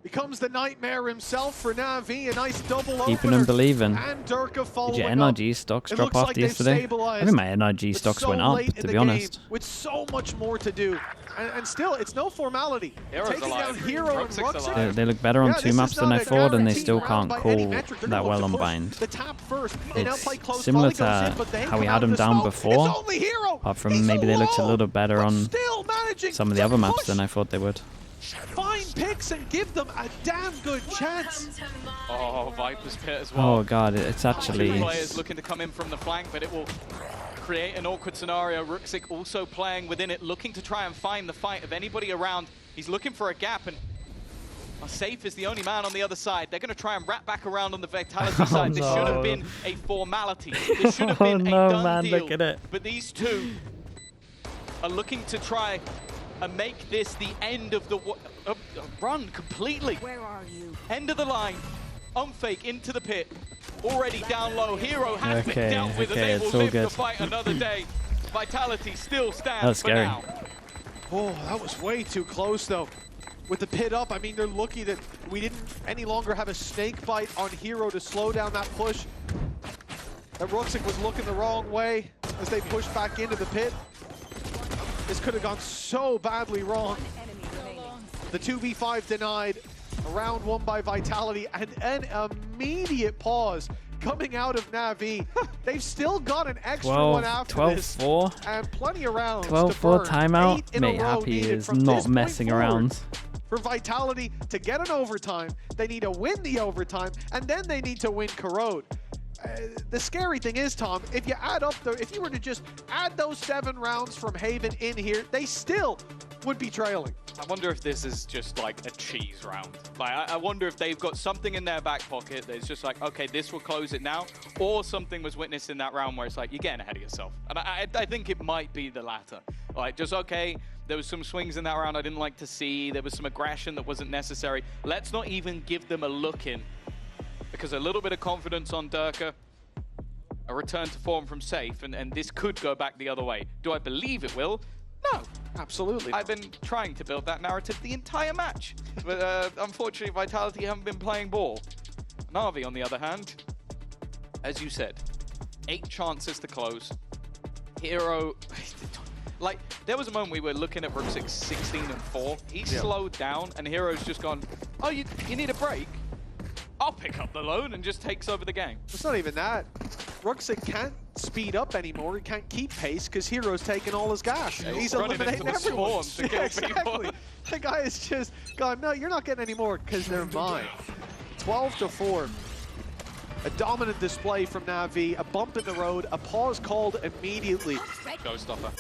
Becomes the nightmare himself for NAVI. A nice double Keeping him believing. And Durka following Did your NRG stocks drop after yesterday? I think my NRG stocks went up, to be honest. With so much more to do. And still, it's no formality. Taking down Hero and Ruxic. They look better on 2 maps than I thought, and they still can't call that well on bind. It's similar to how we had them down before, apart from maybe they looked a little better on some of the other maps than I thought they would. Find picks and give them a damn good chance. Oh, Viper's Pit as well. Oh god, it's actually... Two players looking to come in from the flank, but it will create an awkward scenario. Ruxic also playing within it, looking to try and find the fight of anybody around. He's looking for a gap, and Safe is the only man on the other side. They're going to try and wrap back around on the Vitality side. This should have been a formality. This should have been a done deal. Look at it. But these two are looking to try and make this the end of the run completely. Where are you? End of the line. Unfake into the pit. Already down low. Hero has been dealt with, and they will live to fight another day. Vitality still stands for now. Oh, that was way too close, though. With the pit up, I mean, they're lucky that we didn't any longer have a snake bite on Hero to slow down that push. That Ruxic was looking the wrong way as they pushed back into the pit. This could have gone so badly wrong. The 2v5 denied, a round won by Vitality, and an immediate pause coming out of NAVI. They've still got an extra one after 12-4. and plenty of rounds. 12-4 timeout. Mate, Happy is not messing around. for Vitality to get an overtime. They need to win the overtime, and then they need to win Corrode. The scary thing is, Tom, if you were to just add those 7 rounds from Haven in here, they still would be trailing. I wonder if this is just like a cheese round. Like, I wonder if they've got something in their back pocket that's just like, okay, this will close it now, or something was witnessed in that round where it's like, you're getting ahead of yourself. And I think it might be the latter. Like, just, okay, there was some swings in that round I didn't like to see. There was some aggression that wasn't necessary. Let's not even give them a look in, because a little bit of confidence on Durka, a return to form from Safe, and this could go back the other way. Do I believe it will? No. Absolutely. I've been trying to build that narrative the entire match. But unfortunately, Vitality haven't been playing ball. NAVI, on the other hand, as you said, 8 chances to close. Hero, like, there was a moment we were looking at Rook 6, 16-4. He slowed down, and Hero's just gone, oh, you need a break? I'll pick up the loan, and just takes over the game. It's not even that. Ruxic can't speed up anymore. He can't keep pace because Hero's taking all his gas. Yeah, he's eliminating everyone. Exactly. The guy is just gone, no, you're not getting any more because they're mine. 12-4. A dominant display from Navi, a bump in the road, a pause called immediately. Showstopper.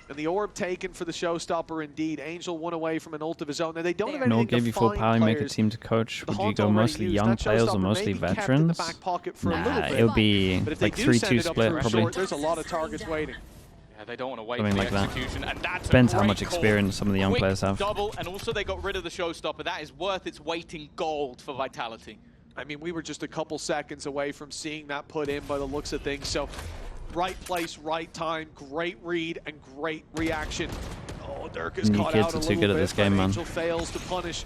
And the orb taken for the showstopper indeed. Angel one away from an ult of his own. Now they don't have anything No, to give you full find power, make a players. team to coach. The Would you Haunt go already mostly used. young That players or showstopper mostly may be kept in the veterans? back pocket for a little Nah, bit. it'll be But if they like do send 3-2 it up split for a probably. short, there's a lot of targets waiting. Yeah, they don't want to wait Something for like the that. execution, and that's Depends a how great much call. experience some of the young Quick players have. double, and also they got rid of the showstopper. That is worth its weight in gold for Vitality. I mean, we were just a couple seconds away from seeing that put in by the looks of things. So, right place, right time, great read, and great reaction. Oh, Dirk is New caught kids out a are too little good at bit, this game, but man. Angel fails to punish.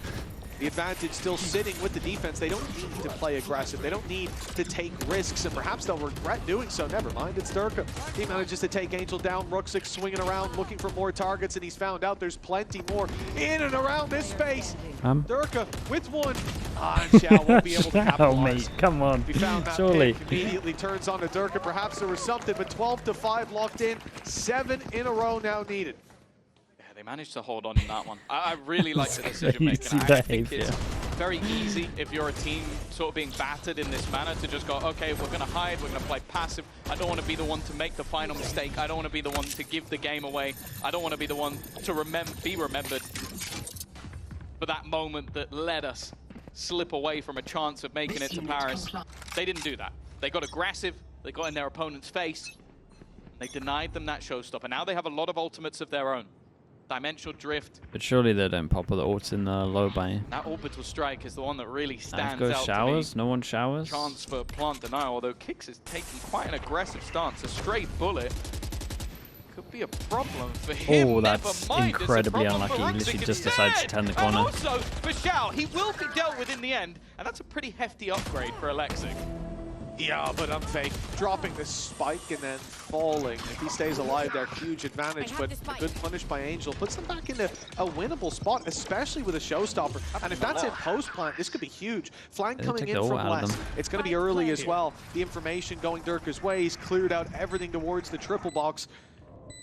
The advantage still sitting with the defense. They don't need to play aggressive. They don't need to take risks, and perhaps they'll regret doing so. Never mind, it's Durka. He manages to take Angel down. Ruxic swinging around, looking for more targets, and he's found out there's plenty more in and around this space. Durka with one. And Xiao won't be able to capitalize. Mate, come on. We found that Surely. pick, immediately turns on to Durka. Perhaps there was something, but 12-5 locked in. 7 in a row now needed. They managed to hold on in that one. I really like the decision making. I think it's very easy if you're a team sort of being battered in this manner to just go, okay, we're going to hide, we're going to play passive. I don't want to be the one to make the final mistake. I don't want to be the one to give the game away. I don't want to be the one to be remembered for that moment that let us slip away from a chance of making it to Paris. They didn't do that. They got aggressive. They got in their opponent's face. They denied them that showstopper. Now they have a lot of ultimates of their own. Dimensional drift. But surely they don't pop with the ults in the low buy. That orbital strike is the one that really stands Go out showers. to me. No one showers. Chance for plant denial, although Kix is taking quite an aggressive stance. A straight bullet could be a problem for him. Oh, that's incredibly unlucky. He literally just decides to turn the corner. And also for Xiao, he will be dealt with in the end, and that's a pretty hefty upgrade for Alexic. Yeah, but Unfake dropping the spike and then falling. If he stays alive, they're huge advantage, but a good punish by Angel puts them back into a winnable spot, especially with a showstopper. And if that's in post-plant, this could be huge. Flank coming in from West. It's going to be early as well. The information going Durka's way. He's cleared out everything towards the triple box.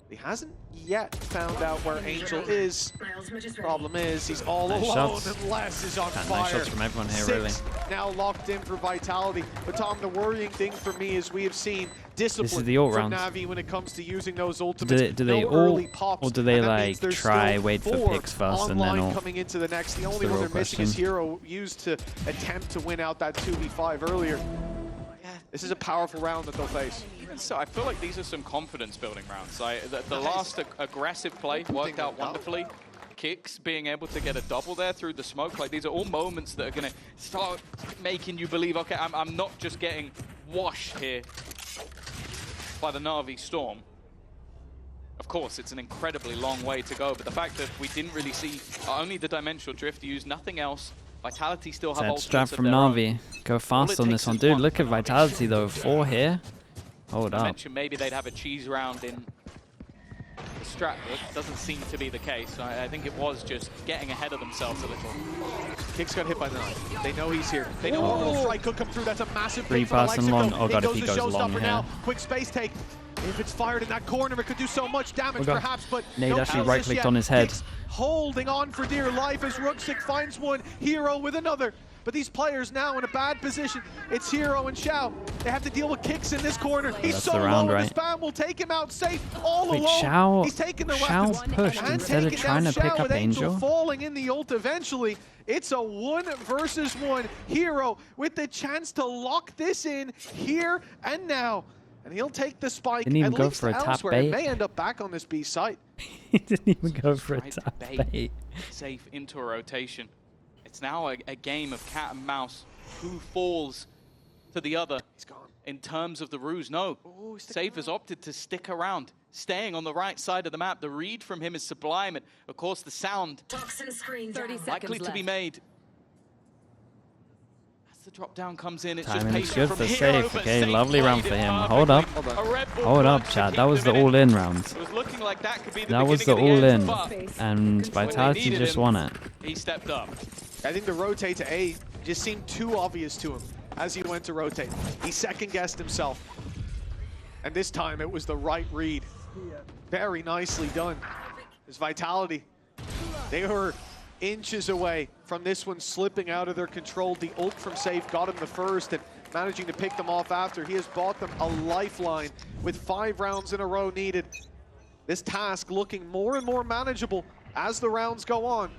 He hasn't yet found out where Angel is. Problem is, he's all alone and Les is on fire. Nice shots from everyone here, really. Now locked in for Vitality. But Tom, the worrying thing for me is we have seen discipline from Navi when it comes to using those ultimates. Do they all, or do they like try, wait for picks first and then all? Coming into the next. The only one they're missing is Hero, used to attempt to win out that 2v5 earlier. This is a powerful round that they'll face. Even so, I feel like these are some confidence-building rounds. The last aggressive play worked out wonderfully. Kicks being able to get a double there through the smoke. Like, these are all moments that are going to start making you believe, okay, I'm not just getting washed here by the Na'Vi Storm. Of course, it's an incredibly long way to go, but the fact that we didn't really see only the Dimensional Drift used, nothing else. Vitality still have that strap from Na'Vi. Go fast on this one. Dude, look at Vitality though. 4 here. Hold up. I mentioned maybe they'd have a cheese round in the strat book. Doesn't seem to be the case. I think it was just getting ahead of themselves a little. Kicks got hit by the knife. They know he's here. They know Orbital Strike could come through. That's a massive Free pick from pass and long. Lexico. Oh god, if he the goes long showstopper here. now. Quick space take. If it's fired in that corner, it could do so much damage, perhaps, but Nade no actually kills right-clicked yet. on his head. Kicks holding on for dear life as Ruxic finds one, Hero with another. But these players now in a bad position. It's Hero and Xiao. They have to deal with Kicks in this corner. He's That's so the round, low, right? and the spam will take him out safe all Wait, alone. Xiao, He's taking the Xiao weapons pushed and instead of taking trying down to pick Xiao up with Angel. falling in the ult eventually. It's a 1 versus 1. Hero with the chance to lock this in here and now. And he'll take the spike. Didn't even at go least for a tap elsewhere. bait. It may end up back on this B site. He didn't even go for a Tried to tap bait bait. safe into a rotation. It's now a game of cat and mouse. Who falls to the other? He's gone. In terms of the ruse, no. Ooh, Safe has opted to stick around, staying on the right side of the map. The read from him is sublime, and of course the sound Toxin screen 30 down. seconds likely to be left. made. As the drop down comes in, it's Timing just is patient good from for Hero, Safe. but Okay, Safe lovely round played for it him. perfectly. Hold up. A Red Bull Hold up, clutch to chat. keep That was the them in it. all-in round. It was looking like that could be the That was the beginning of the end, all-in. but And Vitality needed just him. won it. he stepped up. I think the rotate to A just seemed too obvious to him as he went to rotate. He second-guessed himself. And this time it was the right read. Very nicely done. His Vitality, they were inches away from this one slipping out of their control. The ult from Safe got him the first and managing to pick them off after. He has bought them a lifeline with 5 rounds in a row needed. This task looking more and more manageable as the rounds go on.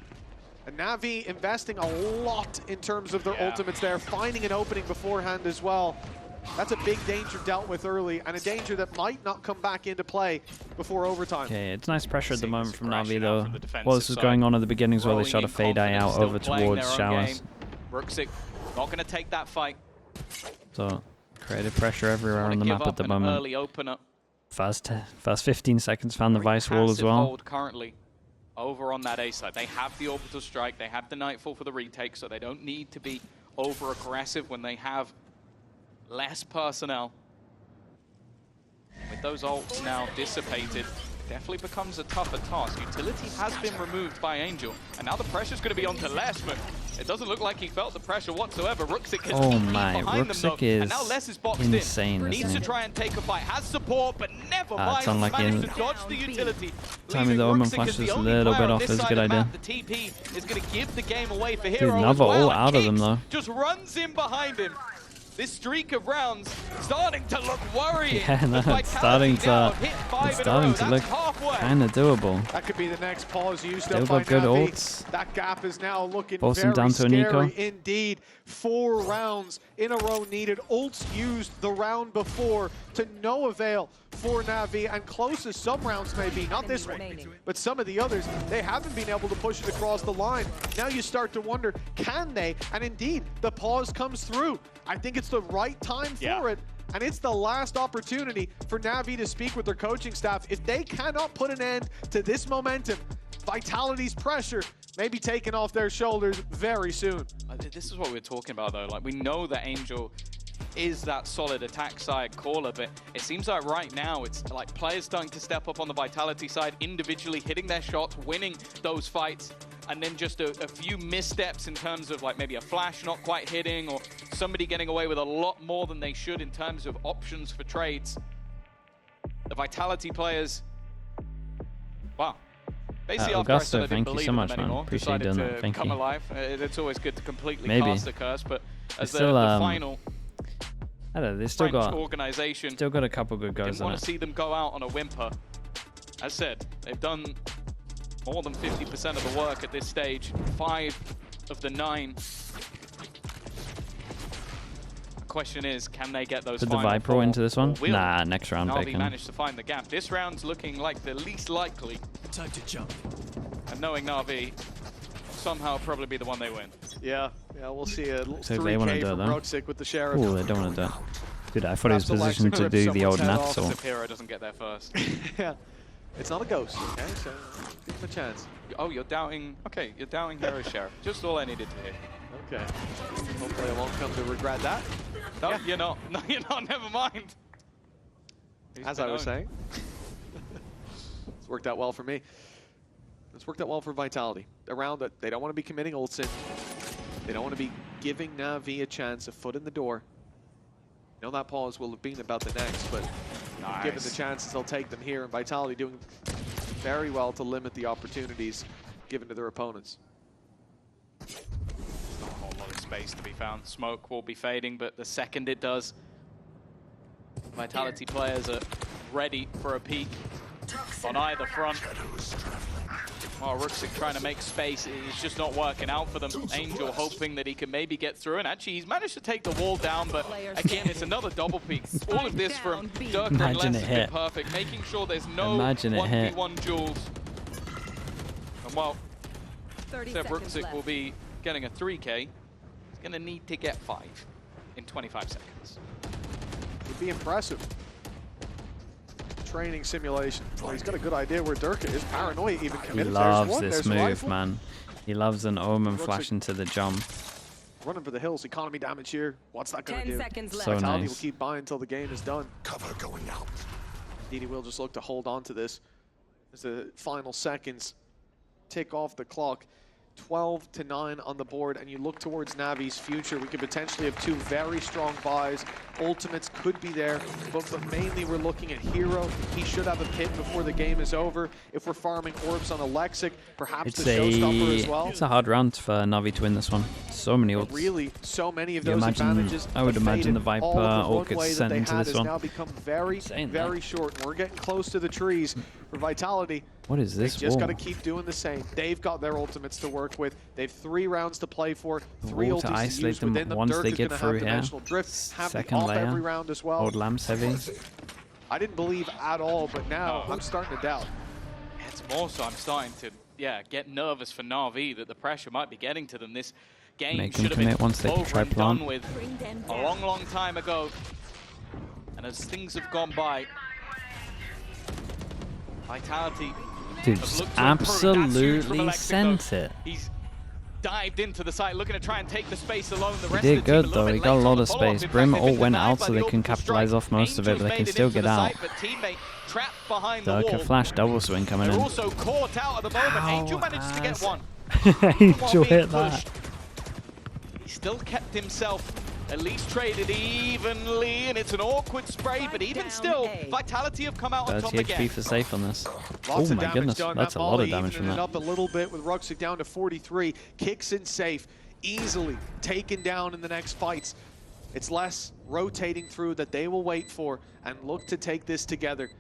And Navi investing a lot in terms of their ultimates there, finding an opening beforehand as well. That's a big danger dealt with early, and a danger that might not come back into play before overtime. Okay, it's nice pressure at the moment from Navi aggression out though. from the defensive While this was side. going on at the beginning as well, they Growing shot a in fade eye confidence, out still over playing towards their own Showers. game. Ruxic not going to take that fight. So, creative pressure everywhere Wanna on the give map at up the an moment. early opener. First 15 seconds found the Very Vice wall as passive well. hold currently over on that A side. They have the orbital strike, they have the Nightfall for the retake, so they don't need to be over aggressive when they have less personnel. With those ults now dissipated, definitely becomes a tougher task. Utility has been removed by Angel, and now the pressure's going to be onto Les, but it doesn't look like he felt the pressure whatsoever. Ruxic has Oh been my, behind them though, Ruxic and now Les is boxed insane, in. isn't Needs to he? try and take a fight. Has support, but never It's mind. unlucky. Managed to dodge the utility. Timing leaving the Omen Ruxic flash as the is a only little player bit on off. this It's a side good of the idea. map. The TP is going to give the game away for Dude, Hero as another well. ult out of them, Kicks though. just runs in behind him. This streak of rounds starting to look worrying. Yeah, no, As it's Vitality starting now to, hit 5 it's in a row. starting to That's look halfway. kind of doable. That could be the next pause used Still up by got good Navi. ults. That gap is now looking Force very him down to a Nico. scary indeed. 4 rounds in a row needed. Ults used the round before to no avail for Navi, and close as some rounds may be, not this one, but some of the others, they haven't been able to push it across the line. Now you start to wonder, can they? And indeed, the pause comes through. I think it's the right time for it. And it's the last opportunity for Navi to speak with their coaching staff. If they cannot put an end to this momentum, Vitality's pressure may be taken off their shoulders very soon. This is what we're talking about though. Like, we know that Angel is that solid attack side caller, but it seems like right now it's like players starting to step up on the Vitality side, individually hitting their shots, winning those fights, and then just a few missteps in terms of like maybe a flash not quite hitting, or somebody getting away with a lot more than they should in terms of options for trades. The Vitality players, wow. Basically, after I said I Augusto, didn't thank you believe so in much, them man. anymore, Appreciate you decided doing to that. Thank come you. alive. It's always good to completely Maybe. cast the curse, but as still, the final I don't know, they still French got organization, still got a couple good goes didn't on want it. to see them go out on a whimper. As said, they've done more than 50% of the work at this stage. 5 of the 9. The question is, can they get those Put the final Viper 4, into this one? or will Nah, next round, NAVI Bacon. managed to find the gap. This round's looking like the least likely, Time to jump. and knowing NAVI, somehow probably be the one they win. Yeah, we'll see a So they wanna 3K do it, from though. Ruxic with the Sheriff. Ooh, they don't want to do it. Dude, I thought he was Perhaps the Lex positioned to rip do the old someone's head Nats off. or If Hero doesn't get there first. Yeah, it's not a ghost, okay? So give him a chance. Oh, you're doubting. Okay, you're doubting Hero Sheriff. Just all I needed to hear. Okay. Hopefully I won't come to regret that. No, you're not. No, you're not. Never mind. He's As been I was owned. saying. It's worked out well for me. It's worked out well for Vitality. Around it, they don't want to be committing ults in. They don't want to be giving NAVI a chance, a foot in the door. You know that pause will have been about the next, but given the chances, they'll take them here. And Vitality doing very well to limit the opportunities given to their opponents. Not a whole lot of space to be found. Smoke will be fading, but the second it does, Vitality players are ready for a peek on either front. Oh, Ruxic trying to make space. It's just not working out for them. Angel hoping that he can maybe get through, and actually he's managed to take the wall down, but again, it's another double peek. All of this from Dirk and Les has been perfect, making sure there's no 1v1 duels. And while Ruxic will be getting a 3K, he's going to need to get 5 in 25 seconds. Would be impressive. Training simulation. Well, he's got a good idea where Dirk is. Paranoia even committed. He loves this move, man. He loves an Omen flash into the jump. Running for the hills. Economy damage here. What's that going to do? 10 seconds left. So Vitality nice. will keep buying until the game is done. Cover going out. Didi will just look to hold on to this as the final seconds tick off the clock. 12-9 on the board, and you look towards Navi's future. We could potentially have 2 very strong buys. Ultimates could be there, but mainly we're looking at Hero. He should have a pit before the game is over. If we're farming orbs on Alexic, perhaps the showstopper as well. It's a hard round for Navi to win this one. So many ults. Really, so many of those advantages. I would imagine the Viper ult gets sent into this one. Now become very, very short, and we're getting close to the trees for Vitality. What is this? They just got to keep doing the same. They've got their ultimates to work with. They've 3 rounds to play for. 3 ultimates to to isolate use them within them. once Dirk they is get gonna through have here. dimensional drift, have Second off layer. every round as well. Old lamps heavy. I didn't believe at all, but now I'm starting to doubt. It's more so I'm starting to, get nervous for Na'Vi that the pressure might be getting to them. This game Make them should have commit been once they over try and plant. done with a long, long time ago. And as things have gone by, Vitality Dude, have just looked to improve. That's huge from absolutely Alexico. sent it. He's dived into the site, looking to try and take the space alone. The He rest did of the team good though, he got a lot of space. Brim all went out so they can capitalize off most of it, but they can still get out. Dirk, a flash double swing coming in. They're also caught out at the moment. Angel manages to get one. Angel hit that. He still kept himself at least traded evenly, and it's an awkward spray, but even still, Vitality have come out on top 30 again. HP for safe on this. Lots Oh of my damage goodness, done. that's a lot of damage from evening it that. up a little bit with Ruxic down to 43. Kicks in safe, easily taken down in the next fights. It's less rotating through that they will wait for and look to take this together.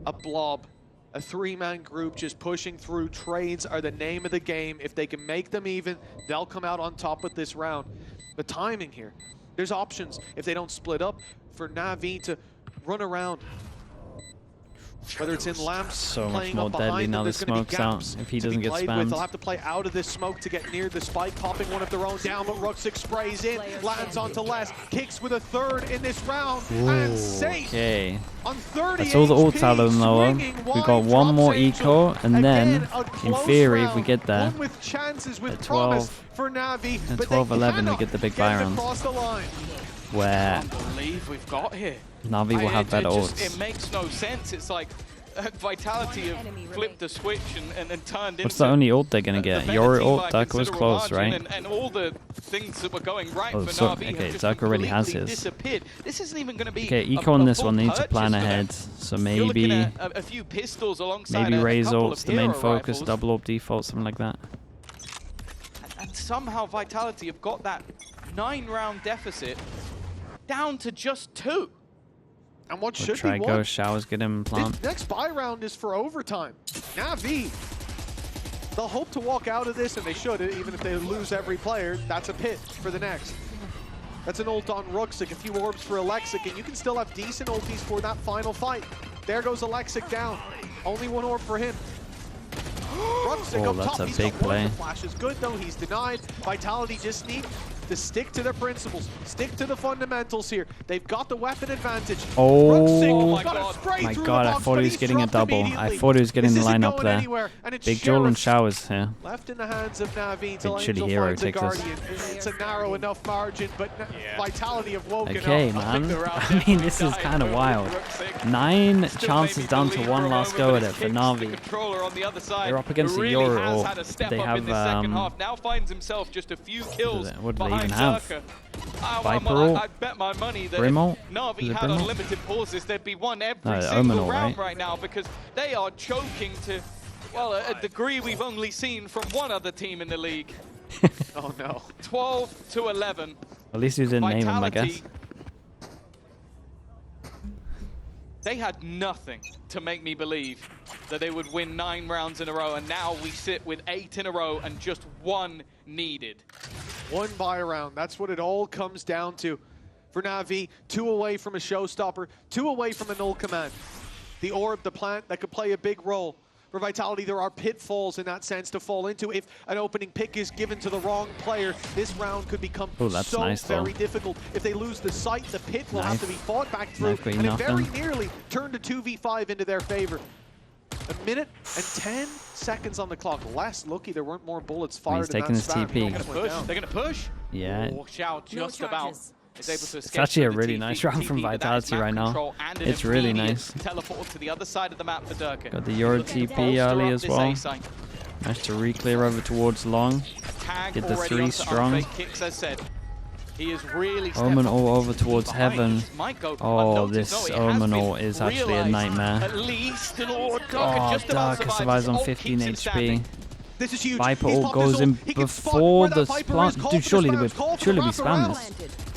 A blob, a 3-man group just pushing through. Trades are the name of the game. If they can make them even, they'll come out on top with this round. The timing here. There's options if they don't split up for Na'Vi to run around. Whether it's in lamps, So much playing more up deadly behind now them, the there's gonna be smoke's out gaps if he to be doesn't get played with. spammed. They'll have to play out of this smoke to get near the spike, popping one of their own down, but Ruxic sprays in, lands onto Les, kicks with a 3rd in this round, and safe. Okay. On 30 That's all the ults HP, out of them though. swinging We wide, got one more drops Angel. eco, and then, Again, a in close theory, if we round, get there, one with chances, with at promise 12 for Navi, at but 12-11 we get the big buy it round. across the line. where I believe we've got here. Navi will have better ults. It makes no sense. It's like Vitality have flipped the switch and turned What's into the only ult they're gonna get? the Your better team ult, by Dirk was considerable close, margin, right? and all the things that were going right Oh, for so- Navi okay, have just Dirk already has completely his. disappeared. This isn't even going to be Okay, a eco on this full one, they need to purchase plan for them. ahead. So You're looking maybe at a few pistols alongside maybe a raise couple ults of the main hero focus, rifles. double up default, something like that. And somehow Vitality have got that 9-round deficit down to just 2. And what We'll should try be go one. showers, get him plant. This next buy round is for overtime. Na'Vi, they'll hope to walk out of this, and they should, even if they lose every player. That's a pit for the next. That's an ult on Ruxic, a few orbs for Alexic, and you can still have decent ultis for that final fight. There goes Alexic down. Only one orb for him. Ruxic Oh, up that's top. a He's big got one. play. The flash is good, though. He's denied. Vitality just need to stick to their principles, stick to the fundamentals here. They've got the weapon advantage. Oh my god, I thought he was getting a double. I thought he was getting the line up there. Big Joel and Showers here. Left in the hands of NAVI till Big shitty Angel hero finds a takes us. Guardian. It's a narrow enough margin, but Vitality have woken Okay, up. man. I mean, this is kind of wild. 9 chances down to 1 last go at it for NAVI. They're up against the Euro, or they have, now finds himself just a few kills. What do they even have? Viper I bet my money that Brimble? NAVI had unlimited pauses, there'd be one every single round right now, because they are choking to, well, a degree we've only seen from one other team in the league. Oh no. 12 to 11. At least you didn't name him, I guess. They had nothing to make me believe that they would win 9 rounds in a row, and now we sit with 8 in a row and just 1 needed. 1 buy round, that's what it all comes down to. For NAVI, 2 away from a showstopper, 2 away from a null command. The orb, the plant, that could play a big role. For Vitality, there are pitfalls in that sense to fall into. If an opening pick is given to the wrong player, this round could become very difficult. If they lose the site, the pit will have to be fought back through, and it very nearly turned a 2v5 into their favor. 1 minute and 10 seconds on the clock. Last lucky there weren't more bullets fired. He's taking his TP. They're gonna push. Yeah. Oh, Xiao just about. It's actually a really nice round from Vitality right now. It's really nice. Teleport to the other side of the map for Durka. Got the Euro TP early as well. Nice to re-clear over towards long. Get the 3 strong. Omen all over towards heaven. Oh, this Omen all is actually a nightmare. Oh, Durka survives on 15 HP. This is huge. Viper all goes in before the plant. Dude, surely we spam this.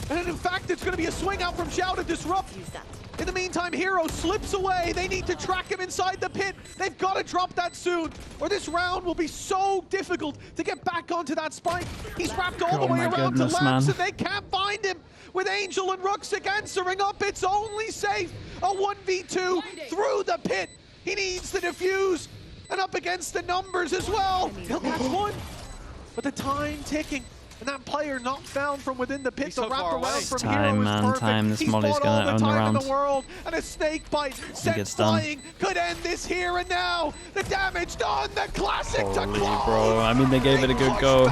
And in fact, it's going to be a swing out from Xiao to disrupt. In the meantime, Hero slips away. They need to track him inside the pit. They've got to drop that soon, or this round will be so difficult to get back onto that spike. He's wrapped all the way around to Lamps, and they can't find him. With Angel and Ruxic answering up, it's only safe. A 1v2 through the pit. He needs the defuse, and up against the numbers as well. He'll catch one, but the time ticking. And that player not found from within the pit to wrap around from Hero is perfect. Time, this Molly's gonna own the round. In the world, and a snake bite sent flying could end this here and now. The damage done, the classic to close. Bro, I mean, they gave it a good go.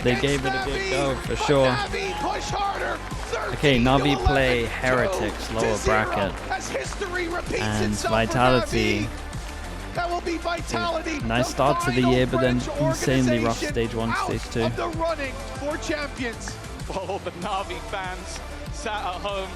They gave it a good go for sure. Okay, NAVI play Heretics, lower bracket, and Vitality. That will be Vitality. Nice start to the year, but then insanely rough stage 1, stage 2. Of the running for champions. Oh, the NAVI fans sat at home